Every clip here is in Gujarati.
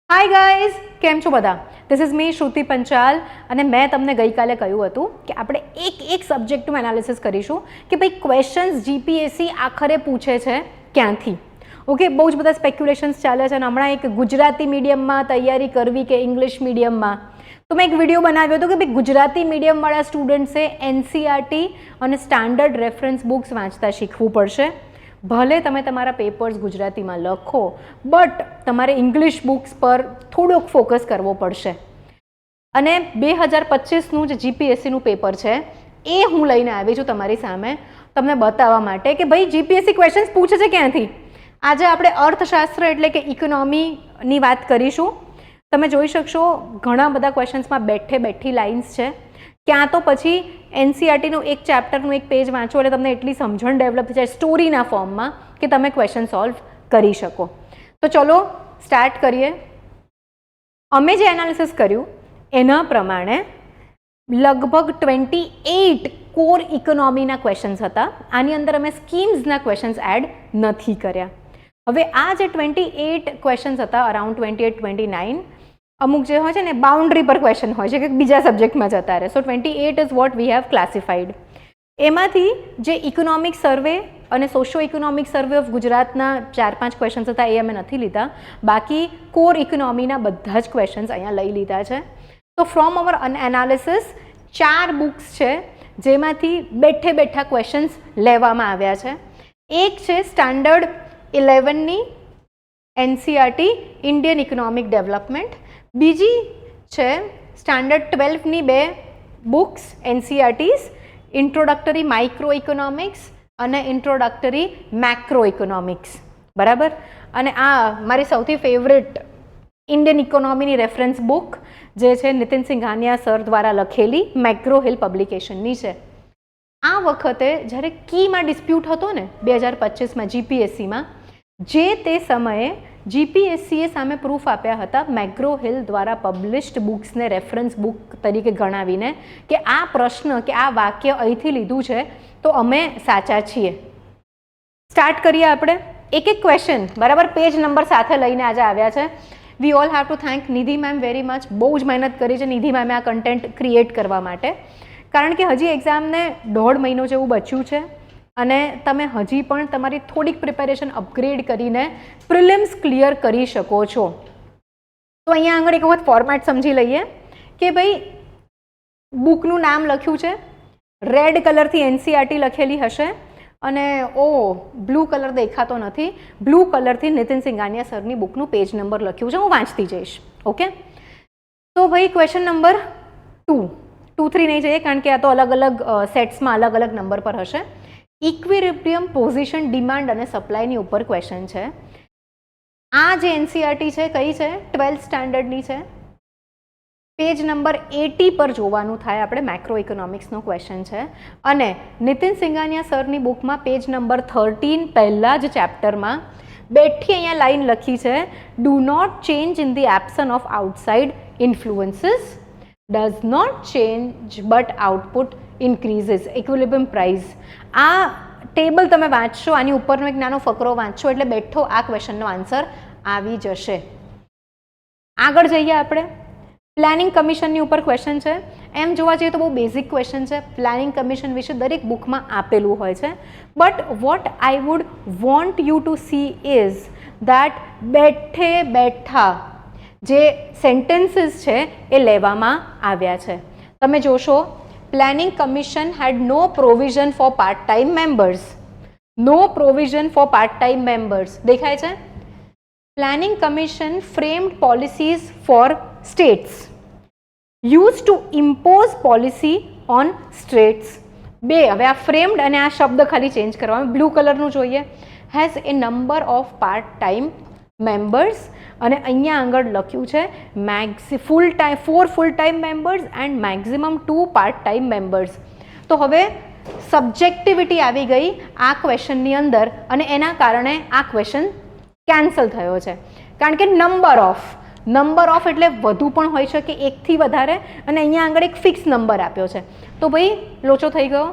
હાય ગાઈઝ, કેમ છો બધા? ધીસ ઇઝ મી શ્રુતિ પંચાલ અને મેં તમને ગઈકાલે કહ્યું હતું કે આપણે એક સબ્જેક્ટનું એનાલિસિસ કરીશું કે ભાઈ ક્વેશ્ચન્સ જીપીએસસી આખરે પૂછે છે ક્યાંથી. ઓકે, બહુ જ બધા સ્પેક્યુલેશન્સ ચાલે છે અને હમણાં એક ગુજરાતી મીડિયમમાં તૈયારી કરવી કે ઇંગ્લિશ મીડિયમમાં, તો મેં એક વિડીયો બનાવ્યો હતો કે ભાઈ ગુજરાતી મીડિયમવાળા સ્ટુડન્ટ્સે એનસીઈઆરટી અને સ્ટાન્ડર્ડ રેફરન્સ બુક્સ વાંચતા શીખવું પડશે. ભલે તમે તમારા પેપર્સ ગુજરાતીમાં લખો, બટ તમારે ઇંગ્લિશ બુક્સ પર થોડોક ફોકસ કરવો પડશે. અને 2025નું જે જીપીએસસીનું પેપર છે એ હું લઈને આવી છું તમારી સામે તમને બતાવવા માટે કે ભાઈ જીપીએસસી ક્વેશ્ચન્સ પૂછે છે ક્યાંથી. આજે આપણે અર્થશાસ્ત્ર એટલે કે ઇકોનોમીની વાત કરીશું. તમે જોઈ શકશો ઘણા બધા ક્વેશ્ચન્સમાં બેઠી લાઇન્સ છે. ક્યાં તો પછી એનસીઈઆરટીનું એક ચેપ્ટરનું એક પેજ વાંચો એટલે તમને એટલી સમજણ ડેવલપ થઈ જાય સ્ટોરીના ફોર્મમાં કે તમે ક્વેશ્ચન સોલ્વ કરી શકો. તો ચલો સ્ટાર્ટ કરીએ. અમે જે એનાલિસિસ કર્યું એના પ્રમાણે લગભગ 28 કોર ઇકોનોમીના ક્વેશ્ચન્સ હતા. આની અંદર અમે સ્કીમ્સના ક્વેશ્ચન્સ એડ નથી કર્યા. હવે આ જે 28 ક્વેશ્ચન્સ હતા, અરાઉન્ડ 28-29, અમુક જે હોય છે ને બાઉન્ડ્રી પર ક્વેશ્ચન હોય છે કે બીજા સબ્જેક્ટમાં જતા રહે. સો 28 is what we have classified. એમાંથી જે ઇકોનોમિક સર્વે અને સોશિયો ઇકોનોમિક સર્વે ઓફ ગુજરાતના 4-5 ક્વેશ્ચન્સ હતા એ અમે નથી લીધા. બાકી કોર ઇકોનોમીના બધા જ ક્વેશ્ચન્સ અહીંયા લઈ લીધા છે. તો ફ્રોમ અવર એનાલિસિસ 4 બુક્સ છે જેમાંથી બેઠા ક્વેશ્ચન્સ લેવામાં આવ્યા છે. એક છે સ્ટાન્ડર્ડ 11ની એનસીઈઆરટી ઇન્ડિયન ઇકોનોમિક ડેવલપમેન્ટ, બીજી છે સ્ટાન્ડર્ડ 12ની 2 books NCERTs, introductory micro economics અને ઇન્ટ્રોડક્ટરી મેક્રો ઇકોનોમિક્સ. બરાબર. અને આ મારી સૌથી ફેવરેટ ઇન્ડિયન ઇકોનોમીની રેફરન્સ બુક જે છે નીતિન સિંઘાનિયા સર દ્વારા લખેલી મેક્રો હિલ પબ્લિકેશનની છે. આ વખતે જ્યારે કીમાં ડિસ્પ્યુટ હતો ને 2025માં જીપીએસસીમાં, જે તે સમયે જીપીએસસીએ સામે પ્રૂફ આપ્યા હતા મેક્રો હિલ દ્વારા પબ્લિશ્ડ બુક્સને રેફરન્સ બુક તરીકે ગણાવીને કે આ પ્રશ્ન કે આ વાક્ય અહીંથી લીધું છે તો અમે સાચા છીએ. સ્ટાર્ટ કરીએ આપણે એક ક્વેશ્ચન, બરાબર, પેજ નંબર સાથે લઈને આજે આવ્યા છે. We all have to thank Nidhi ma'am very much. બહુ જ મહેનત કરી છે નિધિ મેમે આ કન્ટેન્ટ ક્રિએટ કરવા માટે, કારણ કે હજી એક્ઝામને 1.5 મહિનો જેવું બચ્યું છે અને તમે હજી પણ તમારી થોડીક પ્રિપેરેશન અપગ્રેડ કરીને પ્રિલિમ્સ ક્લિયર કરી શકો છો. તો અહીંયા આગળ એક વખત ફોર્મેટ સમજી લઈએ કે ભાઈ બુકનું નામ લખ્યું છે, રેડ કલરથી એનસીઈઆરટી લખેલી હશે અને બ્લુ કલર દેખાતો નથી, બ્લુ કલરથી નીતિન સિંઘાનિયા સરની બુકનું પેજ નંબર લખ્યું છે. હું વાંચતી જઈશ. ઓકે, તો ભાઈ ક્વેશ્ચન નંબર 2-3 નહીં જઈએ કારણ કે આ તો અલગ અલગ સેટ્સમાં અલગ અલગ નંબર પર હશે. ઇક્વિલિબ્રિયમ પોઝિશન ડિમાન્ડ અને સપ્લાયની ઉપર ક્વેશ્ચન છે. આ જે એનસીઈઆરટી છે કઈ છે? 12th સ્ટાન્ડર્ડની છે. પેજ નંબર 80 પર જોવાનું થાય આપણે. મેક્રો ઇકોનોમિક્સનો ક્વેશ્ચન છે અને નીતિન સિંઘાનિયા સરની બુકમાં પેજ નંબર 13 પહેલા જ ચેપ્ટરમાં બેઠી અહીંયા લાઈન લખી છે, do not change in the absence of outside influences, does not change but output increases, equilibrium price. આ ટેબલ તમે વાંચશો, આની ઉપરનો એક નાનો ફકરો વાંચશો એટલે બેઠો આ ક્વેશ્ચનનો આન્સર આવી જશે. આગળ જઈએ આપણે. પ્લાનિંગ કમિશનની ઉપર ક્વેશ્ચન છે. એમ જોવા જઈએ તો બહુ બેઝિક ક્વેશ્ચન છે. પ્લાનિંગ કમિશન વિશે દરેક બુકમાં આપેલું હોય છે. But what I would want you to see is that બેઠા જે સેન્ટેન્સીસ છે એ લેવામાં આવ્યા છે. તમે જોશો Planning Commission had no provision for part-time members. No provision for part-time members. દેખાય છે? Planning Commission framed policies for states. Used to impose policy on states. હવે આ framed અને આ શબ્દ ખાલી ચેન્જ કરવામાં. બ્લુ કલરનું જોઈએ. Has a number of part-time members અને અહીંયા આગળ લખ્યું છે four full time members and maximum 2 part time members. તો હવે સબ્જેક્ટિવિટી આવી ગઈ આ ક્વેશ્ચનની અંદર અને એના કારણે આ ક્વેશ્ચન કેન્સલ થયો છે. કારણ કે નંબર ઓફ એટલે વધુ પણ હોઈ શકે, એકથી વધારે, અને અહીંયા આગળ એક ફિક્સ નંબર આપ્યો છે. તો ભાઈ લોચો થઈ ગયો.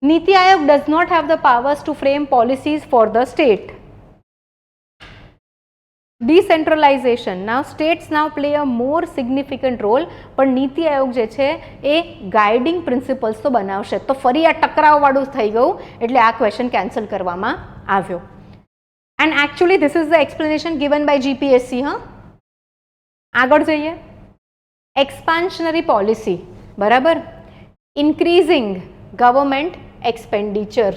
NITI Aayog does not have the powers to frame policies for the state. Decentralisation, now states now play a more significant role, પણ નીતિ આયોગ જે છે એ ગાઈડિંગ પ્રિન્સિપલ્સ તો બનાવશે. તો ફરી આ ટકરાવવાળું થઈ ગયું એટલે આ ક્વેશ્ચન કેન્સલ કરવામાં આવ્યો. And actually this is the explanation given by GPSC. હા, આગળ જઈએ. એક્સપાન્શનરી પોલિસી, બરાબર. Increasing government expenditure,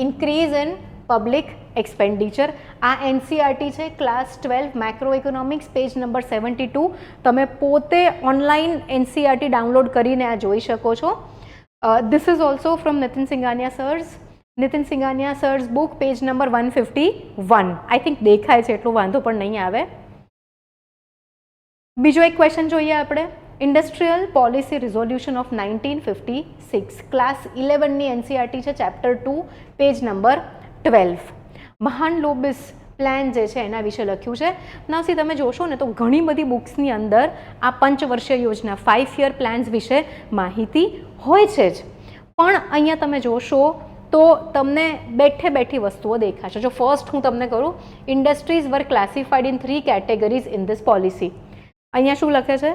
increase in public expenditure. આ એનસીઆરટી છે class 12 macroeconomics, page number 72. તમે પોતે ઓનલાઈન એનસીઆરટી ડાઉનલોડ કરીને આ જોઈ શકો છો. This is also from Nitin Singhania સર્સ book, page number 151. I think દેખાય છે એટલું વાંધો પણ નહીં આવે. બીજો એક ક્વેશ્ચન જોઈએ આપણે. Industrial policy resolution of 1956, class 11ની એનસીઆરટી છે, chapter 2, page number 12. Mahalanobis plan જે છે એના વિશે લખ્યું છે. નાવસી તમે જોશો ને તો ઘણી બધી બુક્સની અંદર આ પંચવર્ષીય યોજના 5 યર પ્લાન્સ વિશે માહિતી હોય છે જ, પણ અહીંયા તમે જોશો તો તમને બેઠે બેઠી વસ્તુઓ દેખાશે. જો ફર્સ્ટ હું તમને કરું, industries were classified in 3 categories in this policy. અહીંયા શું લખે છે?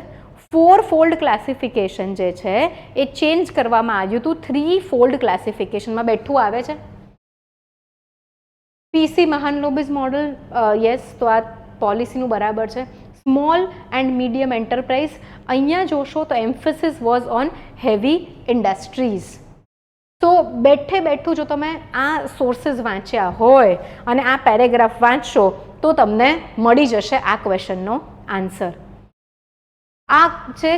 4 ફોલ્ડ ક્લાસિફિકેશન જે છે એ ચેન્જ કરવામાં આવ્યું હતું 3 ફોલ્ડ ક્લાસિફિકેશનમાં બેઠું આવે છે. પીસી મહાનલોબિસ મોડલ, યસ, તો આ પોલિસીનું બરાબર છે. સ્મોલ એન્ડ મીડિયમ એન્ટરપ્રાઇઝ, અહીંયા જોશો તો emphasis was on heavy industries. તો બેઠે બેઠું જો તમે આ સોર્સિસ વાંચ્યા હોય અને આ પેરેગ્રાફ વાંચશો તો તમને મળી જશે આ ક્વેશ્ચનનો આન્સર. આ છે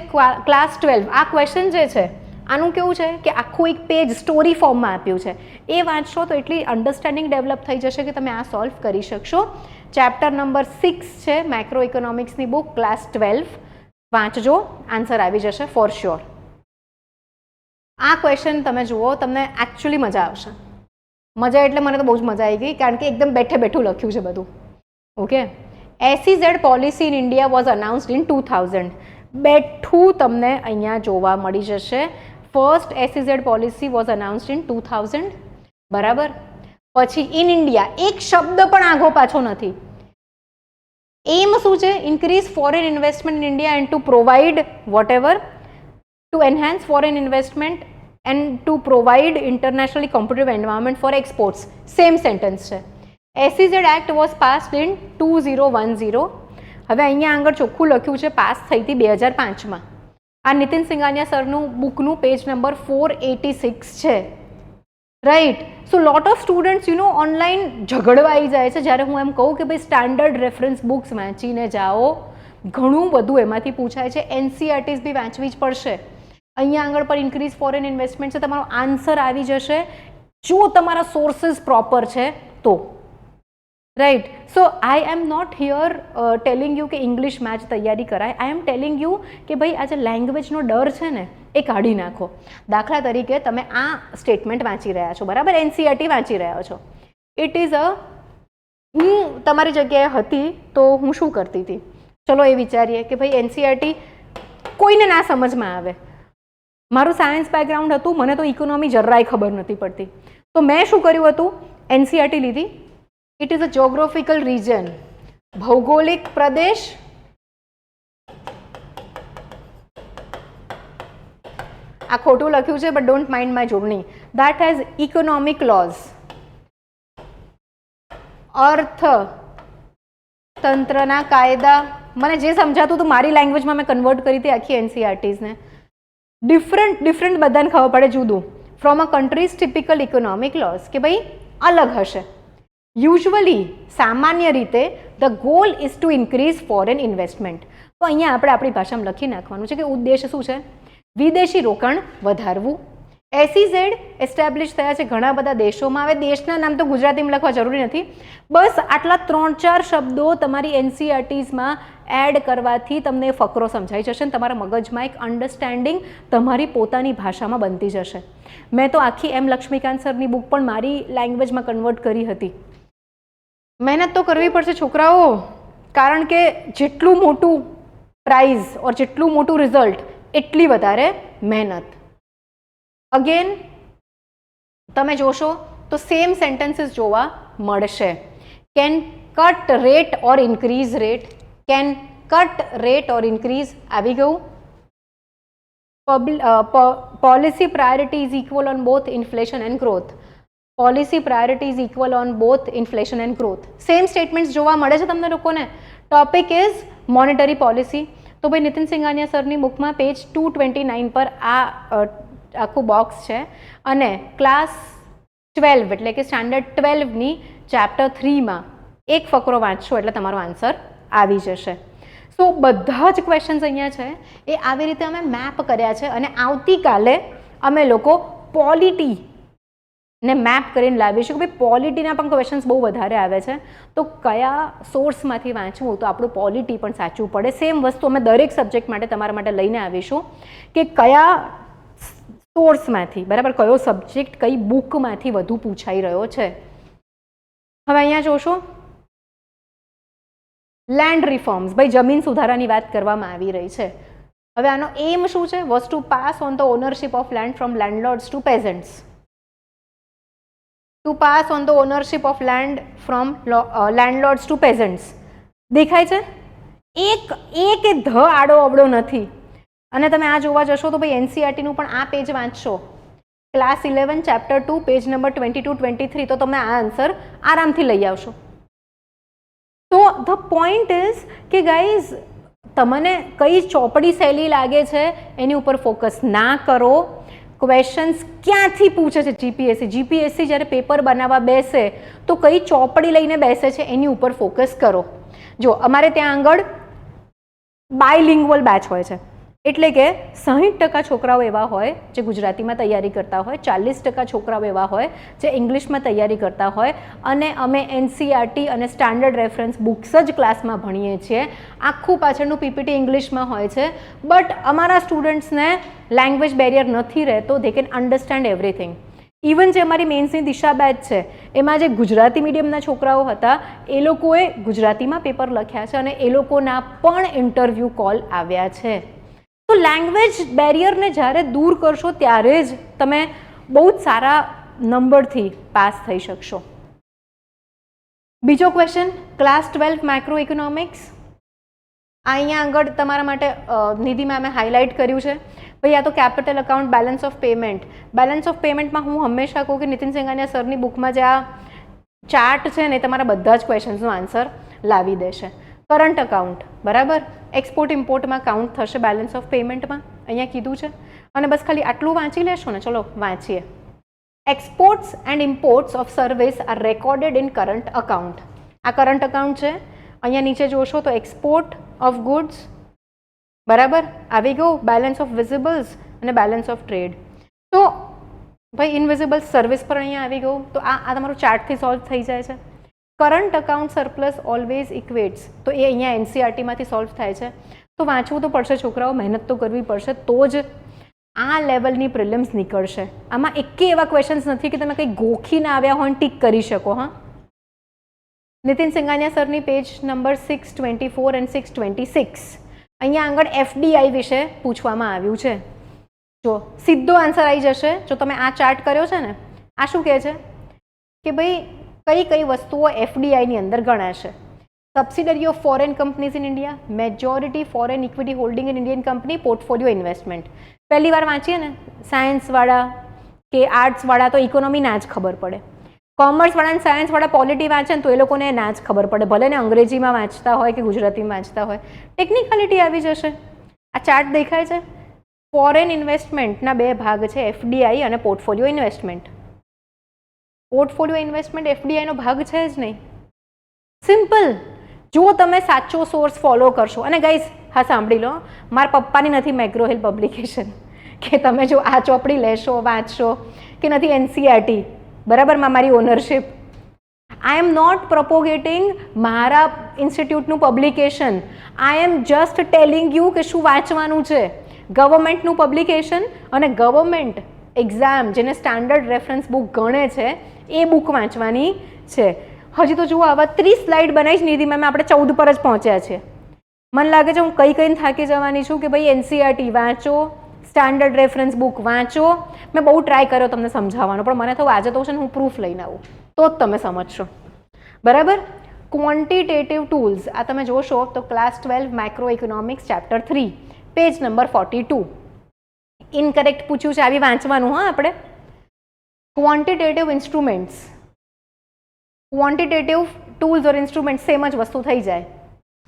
ક્લાસ 12. આ ક્વેશ્ચન જે છે આનું કેવું છે કે આખું એક પેજ સ્ટોરી ફોર્મમાં આપ્યું છે, એ વાંચશો તો એટલી અન્ડરસ્ટેન્ડિંગ ડેવલપ થઈ જશે કે તમે આ સોલ્વ કરી શકશો. ચેપ્ટર નંબર 6 છે મેક્રો ઇકોનોમિક્સની બુક, ક્લાસ 12. વાંચજો, આન્સર આવી જશે ફોર શ્યોર. આ ક્વેશ્ચન તમે જુઓ, તમને એકચ્યુઅલી મજા આવશે. મજા એટલે મને તો બહુ જ મજા આવી ગઈ, કારણ કે એકદમ બેઠે બેઠું લખ્યું છે બધું. Okay. SEZ policy in India was અનાઉન્સ્ડ in 2000. બેઠું તમને અહીંયા જોવા મળી જશે. First SEZ policy was અનાઉન્સ્ડ in 2000, બરાબર. પછી ઇન ઇન્ડિયા, એક શબ્દ પણ આઘો પાછો નથી. એમ શું છે? Increase foreign investment in India and to provide what to enhance foreign investment and to provide internationally competitive environment for exports. Same sentence છે. SEZ Act was passed in 2010. હવે અહીંયા આગળ ચોખ્ખું લખ્યું છે પાસ થઈ હતી 2005માં. આ નીતિન સિંઘાનિયા સરનું બુકનું પેજ નંબર 486 છે, right. So lot of students online ઝઘડવા આવી જાય છે જ્યારે હું એમ કહું કે ભાઈ સ્ટાન્ડર્ડ રેફરન્સ બુક્સ વાંચીને જાઓ. ઘણું બધું એમાંથી પૂછાય છે. એનસીઆરટીઝ બી વાંચવી જ પડશે. અહીંયા આગળ પર ઇન્ક્રીઝ ફોરેન ઇન્વેસ્ટમેન્ટ છે, તમારો આન્સર આવી જશે જો તમારા સોર્સિસ પ્રોપર છે તો, right. So I am not here telling you કે ઇંગ્લિશ મેચ તૈયારી કરાય. આઈ એમ ટેલિંગ યુ કે ભાઈ આ જે લેંગ્વેજનો ડર છે ને એ કાઢી નાખો. દાખલા તરીકે તમે આ સ્ટેટમેન્ટ વાંચી રહ્યા છો, બરાબર, એનસીઆરટી વાંચી રહ્યા છો. ઇટ ઇઝ હું તમારી જગ્યાએ હતી તો હું શું કરતી હતી? ચલો એ વિચારીએ કે ભાઈ એનસીઆરટી કોઈને ના સમજમાં આવે. મારું સાયન્સ બેકગ્રાઉન્ડ હતું, મને તો ઇકોનોમી જરાય ખબર નથી પડતી, તો મેં શું કર્યું હતું? એનસીઆરટી લીધી. It is a geographical region, ભૌગોલિક પ્રદેશ. આ ખોટું લખ્યું છે બટ ડોન્ટ માઇન્ડ માય જોડણી. ધેટ હેઝ ઇકોનોમિક લોઝ, અર્થતંત્રના કાયદા. મને જે સમજાતું હતું મારી લેંગ્વેજમાં મેં કન્વર્ટ કરી હતી આખી એનસીઆરટીઝને. ડિફરન્ટ બધાને ખબર પડે જુદું. From a countries typical economic lose, કે ભાઈ અલગ હશે. યુઝ્યુઅલી, સામાન્ય રીતે, the goal is two increase foreign investment. તો અહીંયા આપણે આપણી ભાષામાં લખી નાખવાનું છે કે ઉદ્દેશ શું છે? વિદેશી રોકાણ વધારવું. SEZ એસ્ટાબ્લિશ થયા છે ઘણા બધા દેશોમાં. હવે દેશના નામ તો ગુજરાતીમાં લખવા જરૂરી નથી, બસ આટલા 3-4 શબ્દો તમારી એનસીઆરટીઝમાં એડ કરવાથી તમને ફકરો સમજાઈ જશે અને તમારા મગજમાં એક અન્ડરસ્ટેન્ડિંગ તમારી પોતાની ભાષામાં બનતી જશે. મેં તો આખી એમ લક્ષ્મીકાંત સરની બુક પણ મારી લેંગ્વેજમાં કન્વર્ટ કરી હતી. મહેનત તો કરવી પડશે છોકરાઓ, કારણ કે જેટલું મોટું પ્રાઇઝ ઓર જેટલું મોટું રિઝલ્ટ એટલી વધારે મહેનત. અગેન તમે જોશો તો સેમ સેન્ટેન્સીસ જોવા મળશે. Can cut rate or increase rate, can cut rate or increase આવી ગયું. Policy priority is equal on both inflation and growth. Policy priority is equal on both inflation and growth. Same statements જોવા મળે છે તમને લોકોને. Topic is monetary policy. તો ભાઈ નીતિન સિંઘાનિયા સરની બુકમાં પેજ 229 પર આ આખું બોક્સ છે અને ક્લાસ 12 એટલે કે સ્ટાન્ડર્ડ 12ની ચેપ્ટર 3માં એક ફકરો વાંચશો એટલે તમારો આન્સર આવી જશે. સો બધા જ ક્વેશ્ચન્સ અહીંયા છે એ આવી રીતે અમે મેપ કર્યા છે અને આવતીકાલે અમે લોકો પોલિટી ને મેપ કરીને લાવીશું કે ભાઈ પોલિટીના પણ ક્વેશ્ચન્સ બહુ વધારે આવે છે તો કયા સોર્સમાંથી વાંચવું તો આપણું પોલિટી પણ સાચું પડે. સેમ વસ્તુ અમે દરેક સબ્જેક્ટ માટે તમારા માટે લઈને આવીશું કે કયા સોર્સમાંથી, બરાબર, કયો સબ્જેક્ટ કઈ બુકમાંથી વધુ પૂછાઈ રહ્યો છે. હવે અહીંયા જોશો લેન્ડ રિફોર્મ્સ, ભાઈ જમીન સુધારાની વાત કરવામાં આવી રહી છે. હવે આનો એમ શું છે? Was to pass on the ownership of land from landlords to peasants. To pass on the ownership of land from landlords to peasants. દેખાય છે? એક ધ આડો અવડો નથી. અને તમે આ જોવા જશો તો ભાઈ એનસીઈઆરટીનું પણ આ પેજ વાંચશો, ક્લાસ 11 ચેપ્ટર 2 પેજ નંબર 22-23, તો તમે આ આન્સર આરામથી લઈ આવશો. તો ધ પોઈન્ટ ઇઝ કે ગાઈઝ તમને કઈ ચોપડી શૈલી લાગે છે એની ઉપર ફોકસ ના કરો. ક્વેશ્ચન્સ ક્યાંથી પૂછે છે જીપીએસસી જ્યારે પેપર બનાવવા બેસે તો કઈ ચોપડી લઈને બેસે છે એની ઉપર ફોકસ કરો. જો અમારે ત્યાં આગળ બાયલિંગ્વલ બેચ હોય છે એટલે કે 60% છોકરાઓ એવા હોય જે ગુજરાતીમાં તૈયારી કરતા હોય, 40% છોકરાઓ એવા હોય જે ઇંગ્લિશમાં તૈયારી કરતા હોય અને અમે એનસીઈઆરટી અને સ્ટાન્ડર્ડ રેફરન્સ બુક્સ જ ક્લાસમાં ભણીએ છીએ. આખું પાછળનું પીપીટી ઇંગ્લિશમાં હોય છે બટ અમારા સ્ટુડન્ટ્સને લેંગ્વેજ બેરિયર નથી રહેતો. They can understand everything. Even જે અમારી મેન્સની દિશા બેચ છે એમાં જે ગુજરાતી મીડિયમના છોકરાઓ હતા એ લોકોએ ગુજરાતીમાં પેપર લખ્યા છે અને એ લોકોના પણ ઇન્ટરવ્યૂ કોલ આવ્યા છે. તો લેંગ્વેજ બેરિયરને જ્યારે દૂર કરશો ત્યારે જ તમે બહુ જ સારા નંબરથી પાસ થઈ શકશો. બીજો ક્વેશ્ચન, ક્લાસ 12 માઇક્રો ઇકોનોમિક્સ. અહીંયા આગળ તમારા માટે નિધિ મેમે હાઇલાઇટ કર્યું છે. ભાઈ આ તો capital account, balance of payment. Balance of પેમેન્ટમાં હું હંમેશા કહું કે નીતિન સિંઘાનિયા સરની બુકમાં જે આ ચાર્ટ છે ને તમારા બધા જ ક્વેશ્ચન્સનો આન્સર લાવી દેશે. કરંટ અકાઉન્ટ, બરાબર, એક્સપોર્ટ ઇમ્પોર્ટમાં કાઉન્ટ થશે બેલેન્સ ઓફ પેમેન્ટમાં, અહીંયા કીધું છે. અને બસ ખાલી આટલું વાંચી લેશો ને. ચલો વાંચીએ. Exports and imports of service are recorded in current account. આ કરંટ અકાઉન્ટ છે. અહીંયા નીચે જોશો તો એક્સપોર્ટ ઓફ ગુડ્સ, બરાબર, આવી ગયું. બેલેન્સ ઓફ વિઝિબલ્સ અને બેલેન્સ ઓફ ટ્રેડ. તો ભાઈ ઇનવિઝિબલ સર્વિસ પર અહીંયા આવી ગયું. તો આ તમારું ચાર્ટથી સોલ્વ થઈ જાય છે. કરંટ અકાઉન્ટ સરપ્લસ ઓલવેઝ ઇક્વેટ્સ, તો એ અહીંયા એનસીઈઆરટીમાંથી સોલ્વ થાય છે. તો વાંચવું તો પડશે છોકરાઓ, મહેનત તો કરવી પડશે તો જ આ લેવલની પ્રિલિમ્સ નીકળશે. આમાં એકે એવા ક્વેશ્ચન્સ નથી કે તમે કંઈ ગોખીને આવ્યા હોય ટીક કરી શકો. હા, નીતિન સિંઘાનિયા સરની પેજ નંબર 624 અને 626 અહીંયા આગળ એફડીઆઈ વિશે પૂછવામાં આવ્યું છે. જો સીધો આન્સર આવી જશે. જો તમે આ ચાર્ટ કર્યો છે ને, આ શું કહે છે કે ભાઈ કઈ કઈ વસ્તુઓ એફડીઆઈની અંદર ગણાશે. Subsidiary of foreign companies in India, majority foreign equity holding in Indian company, portfolio investment. પહેલી વાર વાંચીએ ને સાયન્સવાળા કે આર્ટ્સવાળા તો ઇકોનોમી ના જ ખબર પડે. કોમર્સવાળા અને સાયન્સવાળા પોલિટી વાંચે ને તો એ લોકોને ના જ ખબર પડે, ભલે ને અંગ્રેજીમાં વાંચતા હોય કે ગુજરાતીમાં વાંચતા હોય. ટેકનિકાલિટી આવી જશે. આ ચાર્ટ દેખાય છે. ફોરેન ઇન્વેસ્ટમેન્ટના બે ભાગ છે, એફડીઆઈ અને પોર્ટફોલિયો ઇન્વેસ્ટમેન્ટ. પોર્ટફોલિયો ઇન્વેસ્ટમેન્ટ એફડીઆઈનો ભાગ છે જ નહીં. સિમ્પલ. જો તમે સાચો સોર્સ ફોલો કરશો. અને ગાઈઝ હા સાંભળી લો, મારા પપ્પાની નથી મેગ્રો હિલ પબ્લિકેશન કે તમે જો આ ચોપડી લેશો વાંચશો કે નથી એનસીઈઆરટી, બરાબર, મારી ownership. I am not propagating મારા ઇન્સ્ટિટ્યૂટનું publication. I am just telling you કે શું વાંચવાનું છે. ગવર્મેન્ટનું પબ્લિકેશન અને ગવર્મેન્ટ એક્ઝામ જેને સ્ટાન્ડર્ડ રેફરન્સ બુક ગણે છે એ બુક વાંચવાની છે. હજી તો જુઓ આવા 30 સ્લાઇડ બનાવી જ નિધિ મેમ, આપણે 14 પર જ પહોંચ્યા છે. મને લાગે છે હું કઈને થાકી જવાની છું કે ભાઈ એનસીઈઆરટી વાંચો, સ્ટાન્ડર્ડ રેફરન્સ બુક વાંચો. મેં બહુ ટ્રાય કર્યો તમને સમજાવવાનો પણ મને થયું આજે તો છે ને હું પ્રૂફ લઈને આવું તો જ તમે સમજશો, બરાબર. ક્વોન્ટિટેટિવ ટૂલ્સ આ તમે જોશો તો class 12 micro economics chapter 3 page number 42. Incorrect પૂછ્યું છે, આવી વાંચવાનું હા આપણે. ક્વોન્ટિટેટિવ ઇન્સ્ટ્રુમેન્ટ્સ, ક્વોન્ટિટેટિવ ટૂલ્સ ઓર ઇન્સ્ટ્રુમેન્ટ સેમ જ વસ્તુ થઈ જાય.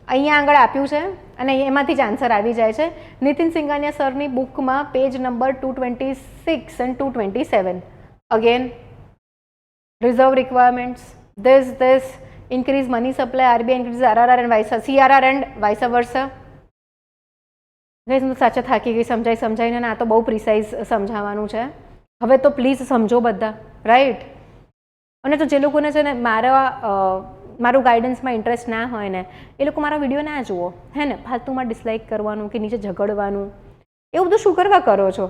અહીંયા આગળ આપ્યું છે અને એમાંથી જ આન્સર આવી જાય છે. નીતિન સિંઘાનિયા સરની બુકમાં page number 226 and 227. Again reserve requirements, this increase money supply, RBI increases RRR and CRR and vice versa. Guys હું સાચા થાકી ગઈ સમજાઈને, આ તો બહુ પ્રિસાઇઝ સમજાવવાનું છે. હવે તો પ્લીઝ સમજો બધા, રાઈટ? અને તો જે લોકોને છે ને મારું ગાઈડન્સમાં ઇન્ટરેસ્ટ ના હોય ને એ લોકો મારા વિડીયો ના જુઓ, હે ને? ફાલતુમાં ડિસલાઇક કરવાનું કે નીચે ઝઘડવાનું એવું બધું શું કરવા કરો છો?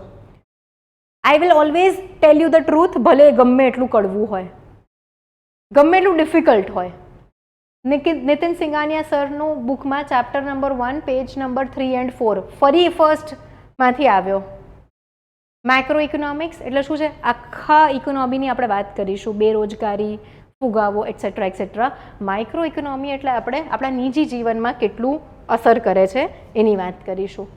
I will always tell you the truth, ભલે ગમે એટલું કડવું હોય, ગમે એટલું ડિફિકલ્ટ હોય. નીતિન સિંઘાનિયા સરનું બુકમાં chapter number 1 page number 3 and 4 ફરી ફર્સ્ટમાંથી આવ્યો. માઇક્રો ઇકોનોમિક્સ એટલે શું છે? આખા ઇકોનોમીની આપણે વાત કરીશું, બેરોજગારી, ફુગાવો એટસેટ્રા એટસેટ્રા. માઇક્રો ઇકોનોમી એટલે આપણે આપણા નિજી જીવનમાં કેટલું અસર કરે છે એની વાત કરીશું.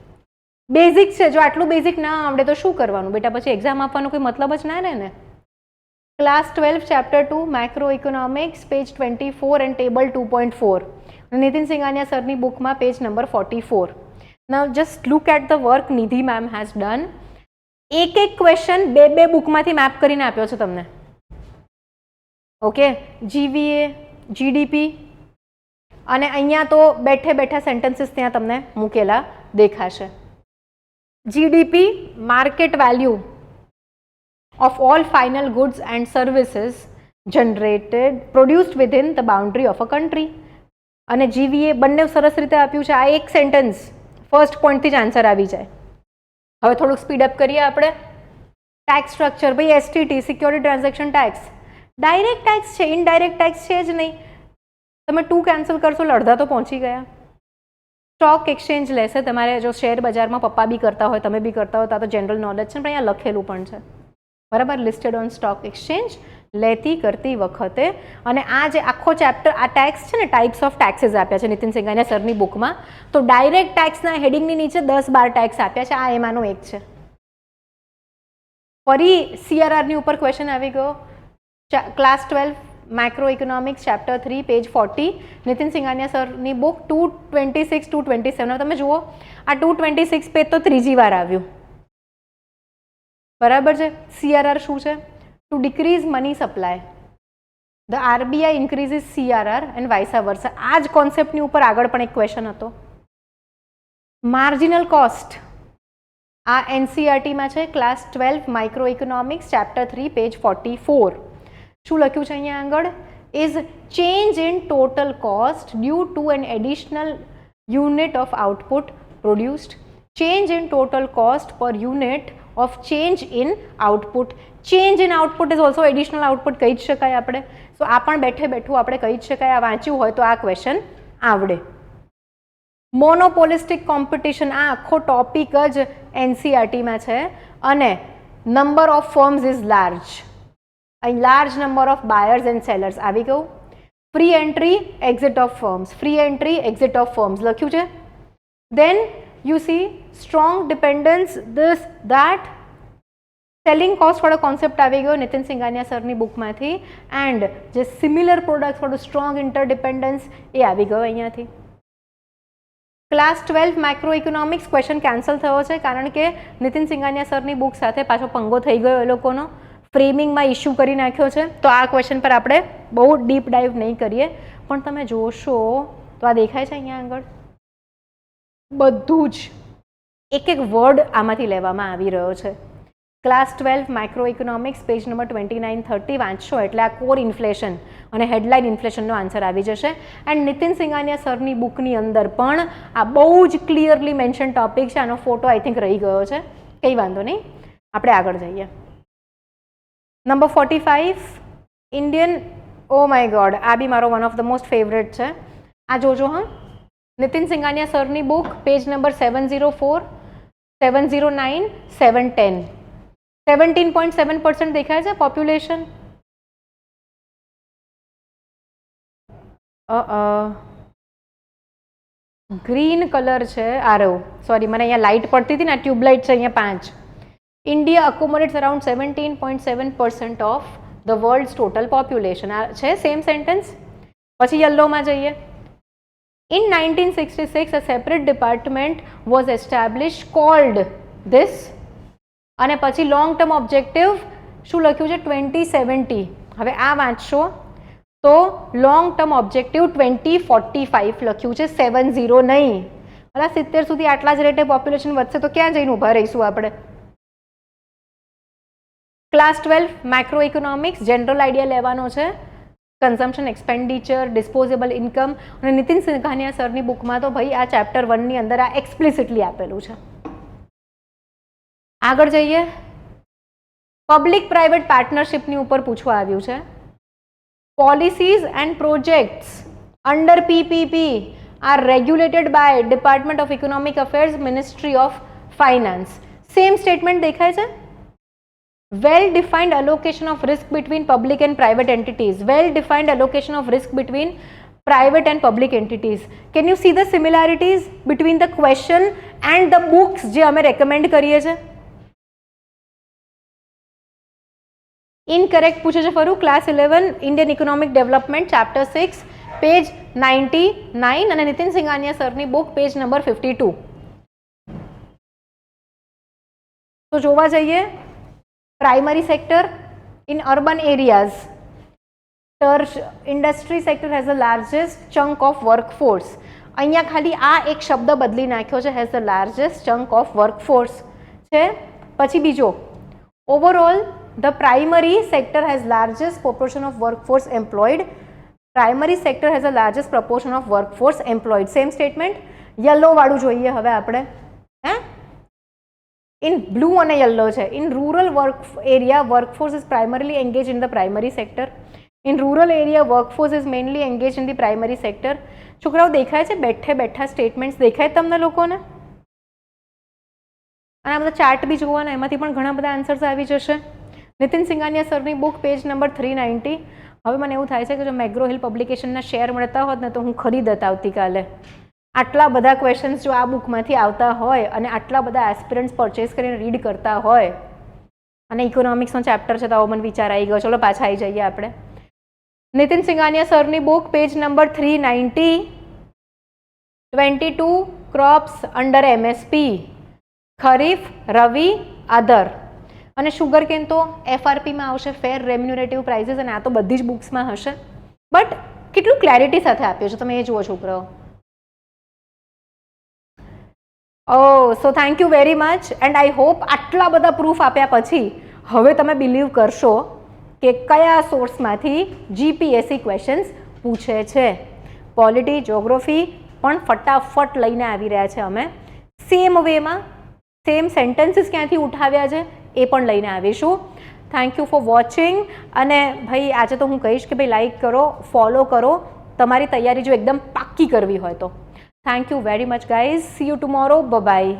બેઝિક છે, જો આટલું બેઝિક ના આવડે તો શું કરવાનું બેટા? પછી એક્ઝામ આપવાનો કોઈ મતલબ જ ના રહે ને. Class 12 chapter 2 micro economics page 24 and table 2.4. Nitin Singhania સરની બુકમાં page number 44. Now just look at the work Nidhi ma'am has done. એક ક્વેશ્ચન બે બુકમાંથી મેપ કરીને આપ્યો છે તમને. ઓકે, GVA, GDP અને અહીંયા તો બેઠે બેઠા સેન્ટેન્સીસ ત્યાં તમને મૂકેલા દેખાશે. GDP, market value of all final goods and services produced within the boundary of a country. અને GVA બંને સરસ રીતે આપ્યું છે. આ એક સેન્ટેન્સ ફર્સ્ટ પોઈન્ટથી જ આન્સર આવી જાય. હવે થોડુંક સ્પીડઅપ કરીએ આપણે. ટેક્સ સ્ટ્રક્ચર, ભાઈ STT, security transaction tax, direct tax છે, ઇનડાયરેક્ટ ટેક્સ છે જ નહીં. તમે 2 કેન્સલ કરશો એટલે અડધા તો પહોંચી ગયા. સ્ટોક એક્સચેન્જ લેશે તમારે, જો શેર બજારમાં પપ્પા બી કરતા હોય, તમે બી કરતા હોય તો આ તો જનરલ નોલેજ છે, પણ અહીંયા લખેલું પણ છે બરાબર. લિસ્ટેડ ઓન સ્ટોક એક્સચેન્જ લેતી કરતી વખતે. અને આ જે આખો ચેપ્ટર, આ ટેક્સ છે ને, ટાઈપ્સ ઓફ ટેક્સીસ આપ્યા છે નીતિન સિંઘાનિયા સરની બુકમાં. તો ડાયરેક્ટ ટેક્સના હેડિંગની નીચે 10-12 ટેક્સ આપ્યા છે. આ એમાંનો એક છે. ફરી CRRની ઉપર ક્વેશ્ચન આવી ગયો. Class 12 micro economics chapter 3 page 40. Nitin Singhania સરની બુક 226-227. તમે જુઓ આ 226 પેજ તો ત્રીજી વાર આવ્યું બરાબર છે. CRR શું છે? To decrease money supply, the RBI increases CRR and vice versa. આ જ કોન્સેપ્ટની ઉપર આગળ પણ એક ક્વેશ્ચન હતો. માર્જિનલ કોસ્ટ, આ NCERTમાં છે, class 12 micro economics chapter 3 page 44. શું લખ્યું છે અહીંયા આગળ? Is change in total cost due to an additional unit of output produced. Change in total cost per unit of change in output. Change in output is also additional output કહી જ શકાય આપણે. સો આ પણ બેઠે બેઠું આપણે કહી જ શકાય. આ વાંચ્યું હોય તો આ ક્વેશ્ચન આવડે. મોનોપોલિસ્ટિક કોમ્પિટિશન, આ આખો ટોપિક જ NCERTમાં છે. અને number of firms is large, અહીં large number of buyers and sellers આવી ગયું. Free entry exit of firms, free entry exit of firms લખ્યું છે. Then you see strong dependence, this that selling cost વાળો કોન્સેપ્ટ આવી ગયો નીતિન સિંઘાનિયા સરની બુકમાંથી. એન્ડ જે સિમિલર પ્રોડક્ટ્સ વાળું સ્ટ્રોંગ ઇન્ટરડિપેન્ડન્સ એ આવી ગયો અહીંયાથી. Class 12 micro economics question cancel થયો છે કારણ કે નીતિન સિંઘાનિયા સરની બુક સાથે પાછો પંગો થઈ ગયો એ લોકોનો. ફ્રેમિંગમાં ઇશ્યુ કરી નાખ્યો છે. તો આ ક્વેશ્ચન પર આપણે બહુ ડીપ ડાઇવ નહીં કરીએ, પણ તમે જોશો તો આ દેખાય છે અહીંયા આગળ બધું જ એક વર્ડ આમાંથી લેવામાં આવી રહ્યો છે. Class 12 micro economics page number 29-30 વાંચશો એટલે આ કોર ઇન્ફ્લેશન અને હેડલાઇન ઇન્ફ્લેશનનો આન્સર આવી જશે. એન્ડ નીતિન સિંઘાનિયા સરની બુકની અંદર પણ આ બહુ જ ક્લિયરલી મેન્શન ટોપિક છે. આનો ફોટો આઈ થિંક રહી ગયો છે, કંઈ વાંધો નહીં, આપણે આગળ જઈએ. Number 45 Indian, oh my god, આ બી મારો one of the most favourite છે. આ જોજો હા, નીતિન સિંઘાનિયા સરની બુક પેજ નંબર 704, 709, 710. 17.7% દેખાય છે પોપ્યુલેશન. ગ્રીન કલર છે આ રહ્યો, સોરી મને અહીંયા લાઇટ પડતી હતી ને, આ ટ્યુબલાઇટ છે અહીંયા 5. India accommodates around 17.7% of the world's total population. આ છે સેમ સેન્ટેન્સ. પછી યલોમાં જઈએ. In 1966 a separate department was established called this, અને પછી લોંગ ટર્મ ઓબ્જેક્ટિવ શું લખ્યું છે 2070. હવે આ વાંચશો તો લોંગ ટર્મ ઓબ્જેક્ટિવ 2045 લખ્યું છે, 70 નહીં. અલા 70 સુધી આટલા જ રેટે પોપ્યુલેશન વધશે તો ક્યાં જઈને ઊભા રહીશું આપણે. Class 12 macro economics general idea લેવાનો છે. કન્ઝમ્પશન, એક્સપેન્ડિચર, ડિસ્પોઝેબલ ઇન્કમ, અને નીતિન સિંઘાનિયા સરની બુકમાં તો ભાઈ આ ચેપ્ટર 1 ની અંદર આ એક્સપ્લિસિટલી આપેલું છે. આગળ જઈએ. પબ્લિક પ્રાઇવેટ પાર્ટનરશિપની ઉપર પૂછવા આવ્યું છે. Policies and projects under PPP are regulated by department of economic affairs, ministry of finance. Same statement દેખાય છે. Well defined allocation of risk between public and private entities. Well defined allocation of risk between private and public entities. Can you see the similarities between the question and the books જે અમે recommend કરીએ છે? Incorrect પૂછે છે ફરું. Class 11 Indian Economic Development chapter 6 page 99 અને નીતિન સિંઘાનિયા સરની બુક પેજ નંબર 52. તો જોવા જઈએ. Primary sector in urban areas, industry sector has the largest chunk of workforce. અહીંયા ખાલી આ એક શબ્દ બદલી નાખ્યો છે, has the largest chunk of workforce છે. પછી બીજો, overall the primary sector has largest proportion of workforce employed. Primary sector has the largest proportion of workforce employed. Same statement. yellow વાળું જોઈએ હવે આપણે. In blue અને yellow છે. In rural work area, workforce is primarily engaged in the primary sector. In rural area, workforce is mainly engaged in the primary sector. છોકરાઓ દેખાય છે બેઠે બેઠા સ્ટેટમેન્ટ્સ દેખાય તમને લોકોને? અને આ બધા ચાર્ટ બી જોવાના, એમાંથી પણ ઘણા બધા આન્સર્સ આવી જશે. નીતિન સિંઘાનિયા સરની બુક પેજ નંબર 390. હવે મને એવું થાય છે કે જો મેગ્રો હિલ પબ્લિકેશનના શેર મળતા હોત ને તો હું ખરીદત આવતીકાલે. આટલા બધા ક્વેશ્ચન્સ જો આ બુકમાંથી આવતા હોય અને આટલા બધા એસ્પિરન્ટ્સ પરચેસ કરીને રીડ કરતા હોય, અને ઇકોનોમિક્સનો ચેપ્ટર છે તો આવો મને વિચાર આવી ગયો. ચલો પાછા આવી જઈએ આપણે. નીતિન સિંઘાનિયા સરની book page number 390. 22 crops under MSP, kharif, rabi, other. અને શુગર કેન તો એફઆરપીમાં આવશે, ફેર રેમ્યુનરેટિવ પ્રાઇસીસ, અને આ તો બધી જ બુક્સમાં હશે. બટ કેટલું ક્લેરિટી સાથે આપ્યું છે તમે એ જુઓ છોકરાઓ. So thank you very much and I hope આટલા બધા પ્રૂફ આપ્યા પછી હવે તમે બિલીવ કરશો કે કયા સોર્સમાંથી જીપીએસસી ક્વેશ્ચન્સ પૂછે છે. પોલિટી, જ્યોગ્રાફી પણ ફટાફટ લઈને આવી રહ્યા છે અમે. સેમ વેમાં સેમ સેન્ટેન્સીસ ક્યાંથી ઉઠાવ્યા છે એ પણ લઈને આવીશું. Thank you for watching. અને ભાઈ આજે તો હું કહીશ કે ભાઈ લાઈક કરો, ફોલો કરો, તમારી તૈયારી જો એકદમ પાક્કી કરવી હોય તો. Thank you very much guys. See you tomorrow. Bye bye.